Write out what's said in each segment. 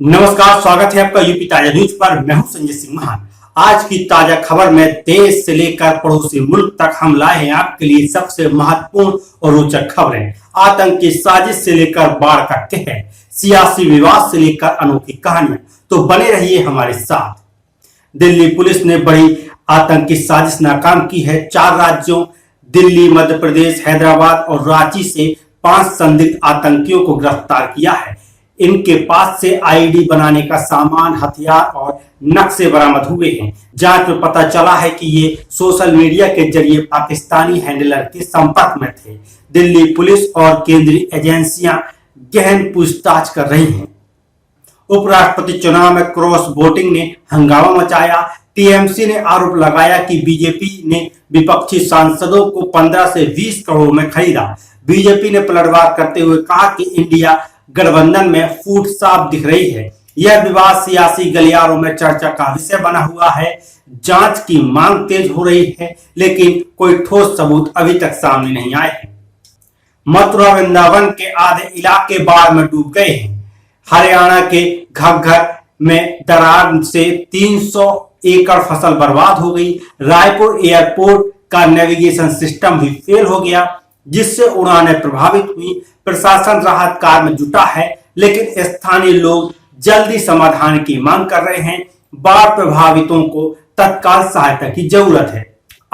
नमस्कार, स्वागत है आपका यूपी ताजा न्यूज पर। मैं हूं संजय सिंह महान। आज की ताजा खबर में देश से लेकर पड़ोसी मुल्क तक हम लाए हैं आपके लिए सबसे महत्वपूर्ण और रोचक खबरें। आतंकी साजिश से लेकर बाढ़ का कहर, सियासी विवाद से लेकर अनोखी कहानियां, तो बने रहिए हमारे साथ। दिल्ली पुलिस ने बड़ी आतंकी साजिश नाकाम की है। 4 राज्यों दिल्ली, मध्य प्रदेश, हैदराबाद और रांची से 5 संदिग्ध आतंकियों को गिरफ्तार किया है। इनके पास से आईडी बनाने का सामान, हथियार और नक्शे बरामद हुए हैं। जांच में पता चला है कि ये सोशल मीडिया के जरिए पाकिस्तानी हैंडलर के संपर्क में थे। दिल्ली पुलिस और केंद्रीय एजेंसियां गहन पूछताछ कर रही हैं। उपराष्ट्रपति चुनाव में क्रॉस वोटिंग ने हंगामा मचाया। टीएमसी ने आरोप लगाया कि बीजेपी ने विपक्षी सांसदों को 15 से 20 करोड़ में खरीदा। बीजेपी ने पलटवार करते हुए कहा कि इंडिया गठबंधन में फूट साफ दिख रही है। यह विवाद सियासी गलियारों में चर्चा का विषय बना हुआ है। जांच की मांग तेज हो रही है, लेकिन कोई ठोस सबूत अभी तक सामने नहीं आए हैं। मथुरा वृंदावन के आधे इलाके बाढ़ में डूब गए हैं। हरियाणा के घग्गर में दरार से 300 एकड़ फसल बर्बाद हो गई। रायपुर एयरपोर्ट का नेविगेशन सिस्टम भी फेल हो गया, जिससे उड़ानें प्रभावित हुई। प्रशासन राहत कार्य में जुटा है, लेकिन स्थानीय लोग जल्दी समाधान की मांग कर रहे हैं। बाढ़ प्रभावितों को तत्काल सहायता की जरूरत है।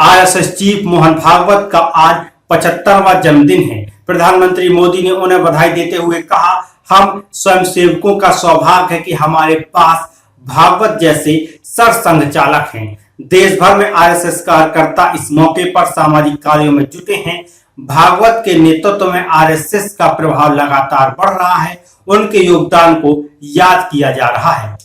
आरएसएस चीफ मोहन भागवत का आज 75वां जन्मदिन है। प्रधानमंत्री मोदी ने उन्हें बधाई देते हुए कहा, हम स्वयंसेवकों का सौभाग्य है कि हमारे पास भागवत जैसे सरसंघ चालक हैं। देश भर में आरएसएस कार्यकर्ता इस मौके पर सामाजिक कार्यों में जुटे हैं। भागवत के नेतृत्व में आरएसएस का प्रभाव लगातार बढ़ रहा है। उनके योगदान को याद किया जा रहा है।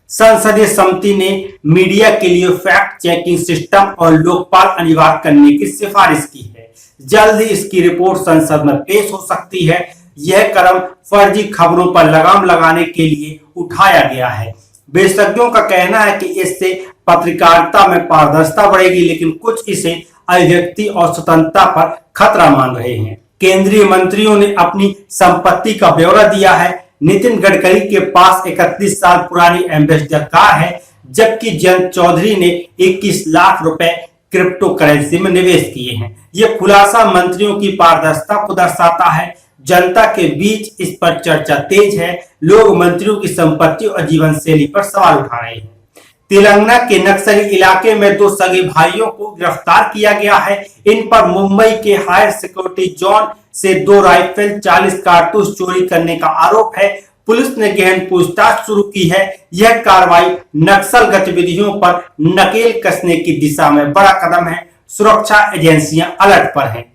संसदीय समिति ने मीडिया के लिए फैक्ट चेकिंग सिस्टम और लोकपाल अनिवार्य करने की सिफारिश की है। जल्द ही इसकी रिपोर्ट संसद में पेश हो सकती है। यह कदम फर्जी खबरों पर लगाम लगाने के लिए उठाया गया है। विशेषज्ञों का कहना है कि इससे पत्रकारिता में पारदर्शिता बढ़ेगी, लेकिन कुछ इसे अभिव्यक्ति और स्वतंत्रता पर खतरा मान रहे हैं। केंद्रीय मंत्रियों ने अपनी संपत्ति का ब्यौरा दिया है। नितिन गडकरी के पास 31 साल पुरानी एम्बेसडर कार है, जबकि जयंत चौधरी ने 21 लाख रुपए क्रिप्टो करेंसी में निवेश किए हैं। यह खुलासा मंत्रियों की पारदर्शिता को दर्शाता है। जनता के बीच इस पर चर्चा तेज है। लोग मंत्रियों की संपत्ति और जीवन शैली पर सवाल उठा रहे हैं। तेलंगाना के नक्सली इलाके में 2 सगे भाइयों को गिरफ्तार किया गया है। इन पर मुंबई के हायर सिक्योरिटी जोन से 2 राइफल, 40 कारतूस चोरी करने का आरोप है। पुलिस ने गहन पूछताछ शुरू की है। यह कार्रवाई नक्सल गतिविधियों पर नकेल कसने की दिशा में बड़ा कदम है। सुरक्षा एजेंसियां अलर्ट पर हैं।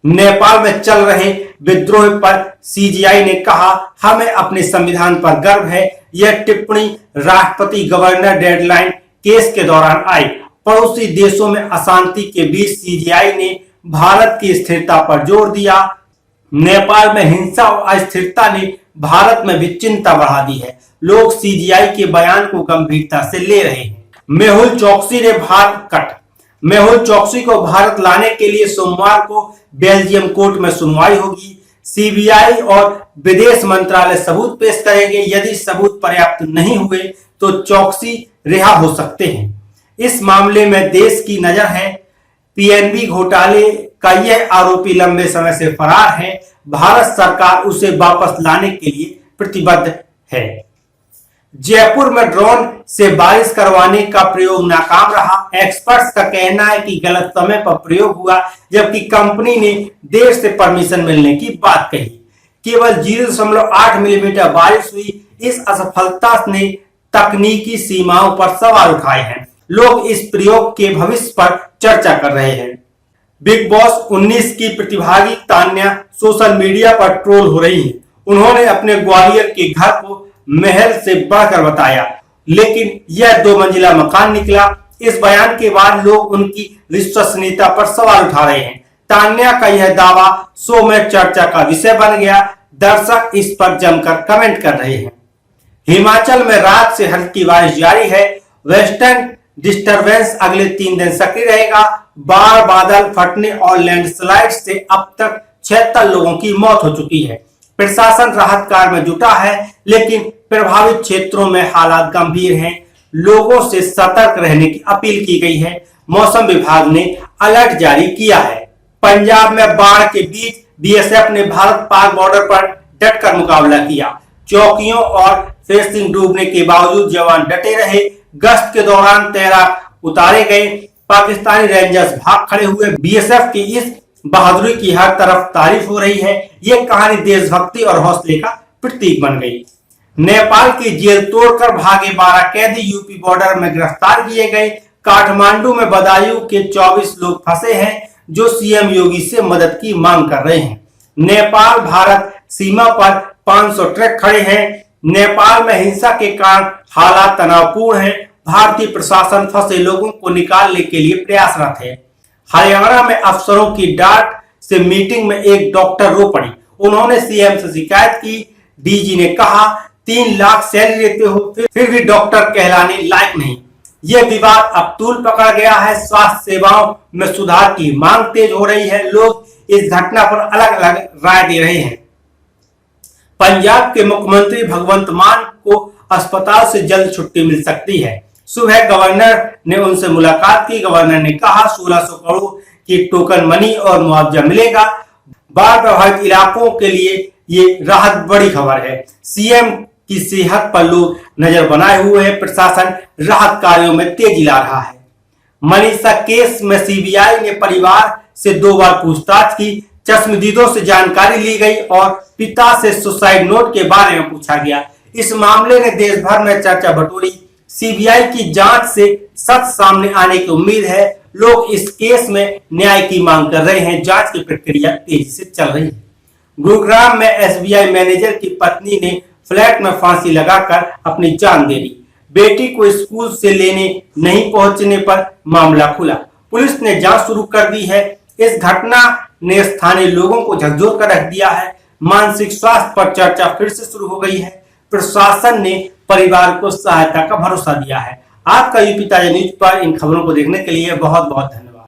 नेपाल में चल रहे विद्रोह पर सीजीआई ने कहा, हमें अपने संविधान पर गर्व है। यह टिप्पणी राष्ट्रपति गवर्नर डेडलाइन केस के दौरान आई। पड़ोसी देशों में अशांति के बीच सीजीआई ने भारत की स्थिरता पर जोर दिया। नेपाल में हिंसा और अस्थिरता ने भारत में भी चिंता बढ़ा दी है। लोग सीजीआई के बयान को गंभीरता से ले रहे हैं। मेहुल चोकसी को भारत लाने के लिए सोमवार को बेल्जियम कोर्ट में सुनवाई होगी। सीबीआई और विदेश मंत्रालय सबूत पेश करेंगे। यदि सबूत पर्याप्त नहीं हुए तो चौकसी रिहा हो सकते हैं। इस मामले में देश की नजर है। पीएनबी घोटाले का यह आरोपी लंबे समय से फरार है। भारत सरकार उसे वापस लाने के लिए प्रतिबद्ध है। जयपुर में ड्रोन से बारिश करवाने का प्रयोग नाकाम रहा। एक्सपर्ट्स का कहना है कि गलत समय पर प्रयोग हुआ, जबकि कंपनी ने देर से परमिशन मिलने की बात कही। केवल 0.8 मिलीमीटर बारिश हुई। इस असफलता ने तकनीकी सीमाओं पर सवाल उठाए हैं। लोग इस प्रयोग के भविष्य पर चर्चा कर रहे हैं। बिग बॉस 19 की प्रतिभागी तान्या सोशल मीडिया पर ट्रोल हो रही है। उन्होंने अपने ग्वालियर के घर को महल से बढ़कर बताया, लेकिन यह 2 मंजिला मकान निकला। इस बयान के बाद लोग उनकी विश्वसनीयता पर सवाल उठा रहे हैं। तान्या का यह दावा शो में चर्चा का विषय बन गया। दर्शक इस पर जमकर कमेंट कर रहे हैं। हिमाचल में रात से हल्की बारिश जारी है। वेस्टर्न डिस्टरबेंस अगले 3 दिन सक्रिय रहेगा। बाढ़, बादल फटने और लैंडस्लाइड से अब तक 76 लोगों की मौत हो चुकी है। प्रशासन राहत कार्य में जुटा है, लेकिन प्रभावित क्षेत्रों में हालात गंभीर हैं, लोगों से सतर्क रहने की अपील की गई है। मौसम विभाग ने अलर्ट जारी किया है। पंजाब में बाढ़ के बीच बीएसएफ ने भारत पाक बॉर्डर पर डटकर मुकाबला किया। चौकियों और फेंसिंग डूबने के बावजूद जवान डटे रहे। गश्त के दौरान तैराक उतारे गए, पाकिस्तानी रेंजर्स भाग खड़े हुए। बीएसएफ की इस बहादुरी की हर तरफ तारीफ हो रही है। ये कहानी देशभक्ति और हौसले का प्रतीक बन गई। नेपाल की जेल तोड़कर भागे 12 कैदी यूपी बॉर्डर में गिरफ्तार किए गए। काठमांडू में बदायूं के 24 लोग फंसे हैं जो सीएम योगी से मदद की मांग कर रहे हैं। नेपाल भारत सीमा पर 500 ट्रक खड़े हैं। नेपाल में हिंसा के कारण हालात तनावपूर्ण हैं। भारतीय प्रशासन फंसे लोगों को निकालने के लिए प्रयासरत है। हरियाणा में अफसरों की डांट से मीटिंग में एक डॉक्टर रो पड़ी। उन्होंने सीएम से शिकायत की। डीजी ने कहा 3 लाख सैलरी देते हो फिर भी डॉक्टर कहलाने लायक नहीं। यह विवाद अब तूल पकड़ गया है। स्वास्थ्य सेवाओं में सुधार की मांग तेज हो रही है। लोग इस घटना पर अलग अलग राय दे रहे हैं। पंजाब के मुख्यमंत्री भगवंत मान को अस्पताल से जल्द छुट्टी मिल सकती है। सुबह गवर्नर ने उनसे मुलाकात की। गवर्नर ने कहा 1600 करोड़ की टोकन मनी और मुआवजा मिलेगा। बाढ़ प्रभावित इलाकों के लिए ये राहत बड़ी खबर है। सीएम की सेहत पर लोग नजर बनाए हुए हैं। प्रशासन राहत कार्यों में तेजी ला रहा है। मनीषा केस में सीबीआई ने परिवार से 2 बार पूछताछ की। चश्मदीदों से जानकारी ली गई और पिता से सुसाइड नोट के बारे में पूछा गया। इस मामले ने देश भर में चर्चा बटोरी। सीबीआई की जांच से सच सामने आने की उम्मीद है। लोग इस केस में न्याय की मांग कर रहे हैं। जांच की प्रक्रिया तेजी से चल रही है। गुरुग्राम में एसबीआई मैनेजर की पत्नी ने फ्लैट में फांसी लगाकर अपनी जान दे दी। बेटी को स्कूल से लेने नहीं पहुंचने पर मामला खुला। पुलिस ने जांच शुरू कर दी है। इस घटना ने स्थानीय लोगों को झकझोर कर रख दिया है। मानसिक स्वास्थ्य पर चर्चा फिर से शुरू हो गई है। प्रशासन ने परिवार को सहायता का भरोसा दिया है। आपका यूपी ताजा न्यूज पर इन खबरों को देखने के लिए बहुत बहुत धन्यवाद।